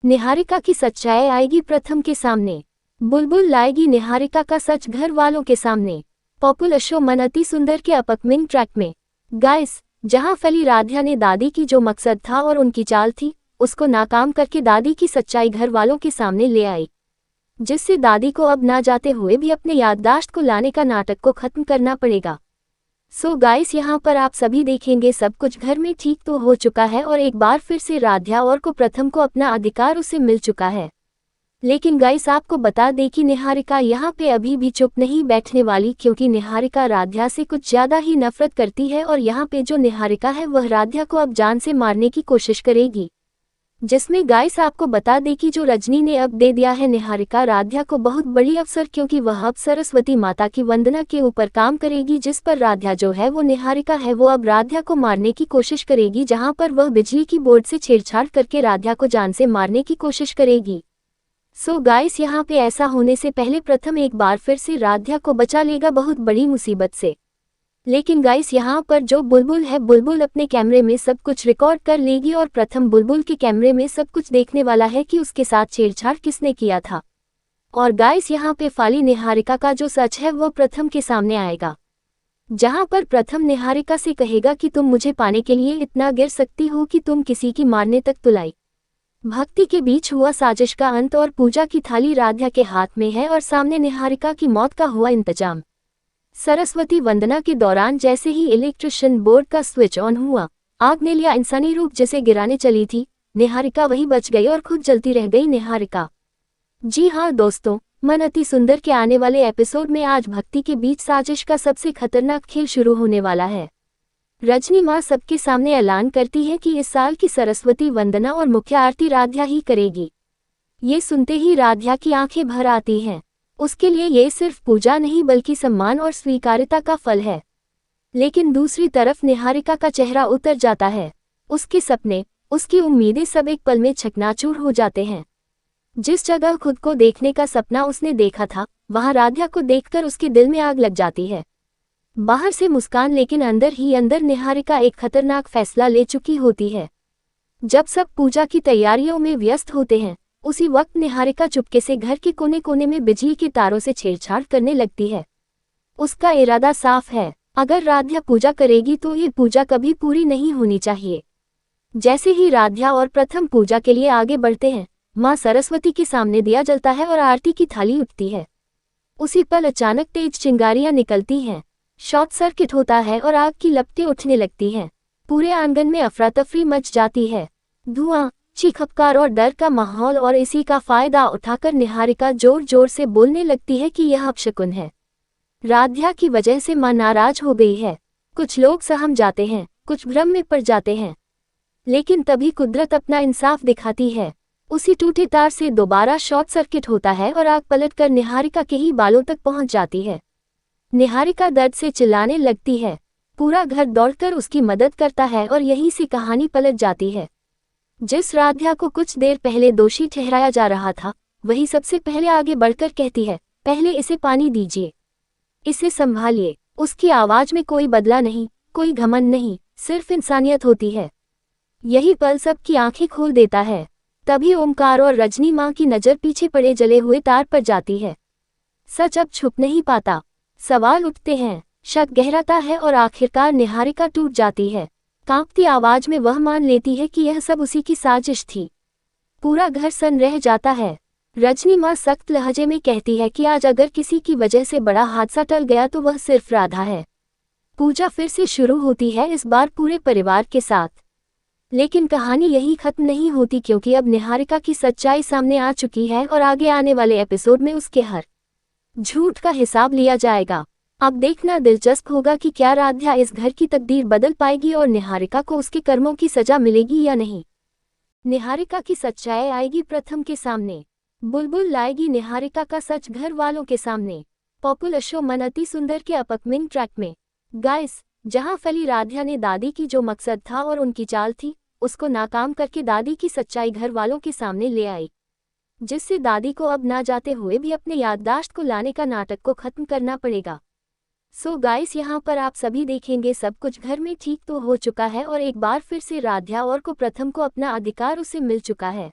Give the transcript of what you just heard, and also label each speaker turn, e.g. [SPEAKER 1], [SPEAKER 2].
[SPEAKER 1] निहारिका की सच्चाई आएगी प्रथम के सामने। बुलबुल लाएगी निहारिका का सच घर वालों के सामने। पॉपुलर शो मन अति सुंदर के अपकमिंग ट्रैक में। गाइस, जहां फली राध्या ने दादी की जो मकसद था और उनकी चाल थी, उसको नाकाम करके दादी की सच्चाई घर वालों के सामने ले आई, जिससे दादी को अब ना जाते हुए भी अपने याददाश्त को लाने का नाटक को खत्म करना पड़ेगा। सो गाइस, यहाँ पर आप सभी देखेंगे सब कुछ घर में ठीक तो हो चुका है और एक बार फिर से राध्या और को प्रथम को अपना अधिकार उसे मिल चुका है। लेकिन गाइस, आपको बता दें कि निहारिका यहाँ पे अभी भी चुप नहीं बैठने वाली, क्योंकि निहारिका राध्या से कुछ ज्यादा ही नफरत करती है और यहाँ पे जो निहारिका है वह राध्या को अब जान से मारने की कोशिश करेगी। जिसमें गाइस आपको बता दें कि जो रजनी ने अब दे दिया है निहारिका राध्या को बहुत बड़ी अवसर, क्योंकि वह अब सरस्वती माता की वंदना के ऊपर काम करेगी, जिस पर राध्या जो है वो निहारिका है वो अब राध्या को मारने की कोशिश करेगी, जहां पर वह बिजली की बोर्ड से छेड़छाड़ करके राध्या को जान से मारने की कोशिश करेगी। सो गाइस, यहाँ पे ऐसा होने से पहले प्रथम एक बार फिर से राध्या को बचा लेगा बहुत बड़ी मुसीबत से। लेकिन गाइस, यहाँ पर जो बुलबुल है, बुलबुल अपने कैमरे में सब कुछ रिकॉर्ड कर लेगी और प्रथम बुलबुल के कैमरे में सब कुछ देखने वाला है कि उसके साथ छेड़छाड़ किसने किया था। और गाइस, यहाँ पे फाली निहारिका का जो सच है वो प्रथम के सामने आएगा, जहाँ पर प्रथम निहारिका से कहेगा कि तुम मुझे पाने के लिए इतना गिर सकती हो कि तुम किसी की मारने तक तुलाई। भक्ति के बीच हुआ साजिश का अंत और पूजा की थाली राध्या के हाथ में है और सामने निहारिका की मौत का हुआ इंतजाम। सरस्वती वंदना के दौरान जैसे ही इलेक्ट्रिशियन बोर्ड का स्विच ऑन हुआ, आग ने लिया इंसानी रूप, जिसे गिराने चली थी निहारिका वही बच गई और खुद जलती रह गई निहारिका। जी हाँ दोस्तों, मन अति सुंदर के आने वाले एपिसोड में आज भक्ति के बीच साजिश का सबसे खतरनाक खेल शुरू होने वाला है। रजनी माँ सबके सामने ऐलान करती है कि इस साल की सरस्वती वंदना और मुख्य आरती राध्या ही करेगी। ये सुनते ही राध्या की आंखें भर आती हैं। उसके लिए ये सिर्फ पूजा नहीं बल्कि सम्मान और स्वीकार्यता का फल है। लेकिन दूसरी तरफ निहारिका का चेहरा उतर जाता है। उसके सपने, उसकी उम्मीदें सब एक पल में चकनाचूर हो जाते हैं। जिस जगह खुद को देखने का सपना उसने देखा था, वहां राध्या को देखकर उसके दिल में आग लग जाती है। बाहर से मुस्कान, लेकिन अंदर ही अंदर निहारिका एक खतरनाक फैसला ले चुकी होती है। जब सब पूजा की तैयारियों में व्यस्त होते हैं, उसी वक्त निहारिका चुपके से घर के कोने कोने में बिजली के तारों से छेड़छाड़ करने लगती है। उसका इरादा साफ है, अगर राध्या पूजा करेगी तो ये पूजा कभी पूरी नहीं होनी चाहिए। जैसे ही राध्या और प्रथम पूजा के लिए आगे बढ़ते हैं, मां सरस्वती के सामने दिया जलता है और आरती की थाली उठती है। उसी पल अचानक तेज चिंगारियां निकलती हैं, शॉर्ट सर्किट होता है और आग की लपटें उठने लगती हैं। पूरे आंगन में अफरा तफरी मच जाती है, धुआं, चीखपकार और डर का माहौल। और इसी का फायदा उठाकर निहारिका जोर जोर से बोलने लगती है कि यह अपशकुन है। राध्या की वजह से मां नाराज हो गई है। कुछ लोग सहम जाते हैं, कुछ भ्रम में पड़ जाते हैं, लेकिन तभी कुदरत अपना इंसाफ दिखाती है। उसी टूटे तार से दोबारा शॉर्ट सर्किट होता है और आग पलटकर निहारिका के ही बालों तक पहुंच जाती है। निहारिका दर्द से चिल्लाने लगती है। पूरा घर दौड़कर उसकी मदद करता है और यहीं से कहानी पलट जाती है। जिस राध्या को कुछ देर पहले दोषी ठहराया जा रहा था, वही सबसे पहले आगे बढ़कर कहती है, पहले इसे पानी दीजिए, इसे संभालिए। उसकी आवाज में कोई बदला नहीं, कोई घमंड नहीं, सिर्फ इंसानियत होती है। यही पल सबकी आंखें खोल देता है। तभी ओमकार और रजनी माँ की नजर पीछे पड़े जले हुए तार पर जाती है। सच अब छुप नहीं पाता। सवाल उठते हैं, शक गहराता है और आखिरकार निहारिका टूट जाती है। कांपती आवाज में वह मान लेती है कि यह सब उसी की साजिश थी। पूरा घर सन्न रह जाता है। रजनी माँ सख्त लहजे में कहती है कि आज अगर किसी की वजह से बड़ा हादसा टल गया तो वह सिर्फ राधा है। पूजा फिर से शुरू होती है, इस बार पूरे परिवार के साथ। लेकिन कहानी यही खत्म नहीं होती, क्योंकि अब निहारिका की सच्चाई सामने आ चुकी है और आगे आने वाले एपिसोड में उसके हर झूठ का हिसाब लिया जाएगा। अब देखना दिलचस्प होगा कि क्या राध्या इस घर की तकदीर बदल पाएगी और निहारिका को उसके कर्मों की सजा मिलेगी या नहीं। निहारिका की सच्चाई आएगी प्रथम के सामने। बुलबुल लाएगी निहारिका का सच घर वालों के सामने। पॉपुलर शो मन अति सुंदर के अपकमिंग ट्रैक में। गाइस, जहां फली राध्या ने दादी की जो मकसद था और उनकी चाल थी, उसको नाकाम करके दादी की सच्चाई घर वालों के सामने ले आई, जिससे दादी को अब ना जाते हुए भी अपने याददाश्त को लाने का नाटक को खत्म करना पड़ेगा। सो गाइस, यहाँ पर आप सभी देखेंगे सब कुछ घर में ठीक तो हो चुका है और एक बार फिर से राध्या और को प्रथम को अपना अधिकार उसे मिल चुका है।